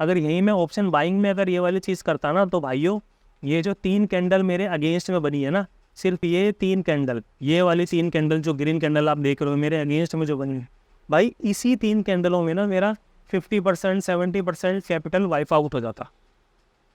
अगर यहीं मैं ऑप्शन बाइंग में अगर ये वाली चीज़ करता ना, तो भाइयों ये जो 3 कैंडल मेरे अगेंस्ट में बनी है ना, सिर्फ ये 3 कैंडल, ये वाली 3 कैंडल जो ग्रीन कैंडल आप देख रहे हो मेरे अगेंस्ट में जो बनी है, भाई इसी 3 कैंडलों में ना मेरा 50% 70% कैपिटल वाइप आउट हो जाता,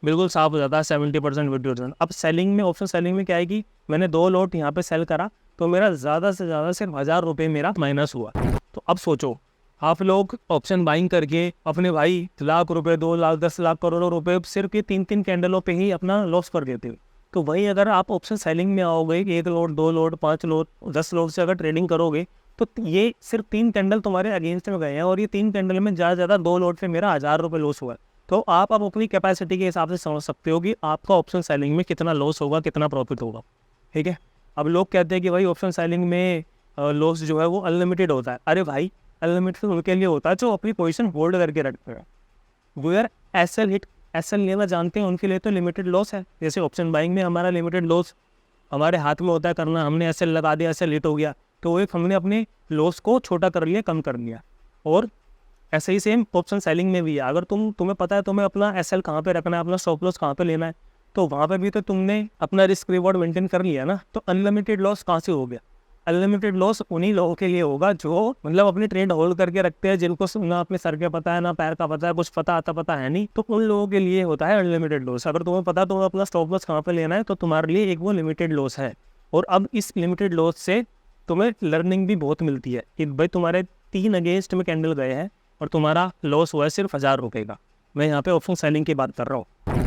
बिल्कुल साफ हो जाता है 70% 50%। अब सेलिंग में, ऑप्शन सेलिंग में क्या है कि मैंने 2 लॉट यहाँ पे सेल करा तो मेरा ज़्यादा से ज़्यादा सिर्फ 1000 रुपये मेरा माइनस हुआ। तो अब सोचो आप लोग ऑप्शन बाइंग करके अपने भाई लाख रुपए, 2 लाख, 10 लाख, करोड़ों रुपए सिर्फ ये 3 कैंडलों पे ही अपना लॉस कर देते हो। तो वही अगर आप ऑप्शन सेलिंग में आओगे, 1 लॉट, 2 लॉट, 5 लॉट, 10 लॉट से अगर ट्रेडिंग करोगे, तो ये सिर्फ 3 कैंडल तुम्हारे अगेंस्ट में गए हैं और ये 3 कैंडल में ज़्यादा 2 लॉट पे मेरा 1000 रुपये लॉस हुआ है। तो आप अब अपनी कैपेसिटी के हिसाब से समझ सकते हो कि आपका ऑप्शन सेलिंग में कितना लॉस होगा, कितना प्रॉफिट होगा। ठीक है। अब लोग कहते हैं कि भाई ऑप्शन सेलिंग में लॉस जो है वो अनलिमिटेड होता है। अरे भाई अनलिमिटेड उनके लिए होता है जो अपनी पोजीशन होल्ड करके रखते हैं। वो यार एसएल लेना जानते हैं, उनके लिए तो लिमिटेड लॉस है। जैसे ऑप्शन बाइंग में हमारा लिमिटेड लॉस हमारे हाथ में होता है करना, हमने एसएल लगा दिया, एसएल हिट हो गया तो एक हमने अपने लॉस को छोटा कर लिया, कम कर लिया। और ऐसे ही सेम ऑप्शन सेलिंग में भी है। अगर तुम्हें पता है तुम्हें अपना एसएल कहाँ पे रखना है, अपना स्टॉप लॉस कहाँ पे लेना है, तो वहाँ पे भी तो तुमने अपना रिस्क रिवॉर्ड मेंटेन कर लिया ना। तो अनलिमिटेड लॉस कहाँ से हो गया? अनलिमिटेड लॉस उन्हीं लोगों के लिए होगा जो मतलब अपनी ट्रेड होल्ड करके रखते हैं, जिनको ना अपने सर का पता है ना पैर का पता है, कुछ पता है नहीं, तो उन लोगों के लिए होता है अनलिमिटेड लॉस। अगर तुम्हें पता तुम्हें अपना स्टॉप लॉस कहाँ पे लेना है, तो तुम्हारे लिए एक वो लिमिटेड लॉस है। और अब इस लिमिटेड लॉस से तुम्हें लर्निंग भी बहुत मिलती है कि भाई तुम्हारे 3 अगेंस्ट में कैंडल गए हैं और तुम्हारा लॉस हुआ है सिर्फ 1000 रुपये का। मैं यहाँ पे ऑप्शन सेलिंग की बात कर रहा हूँ।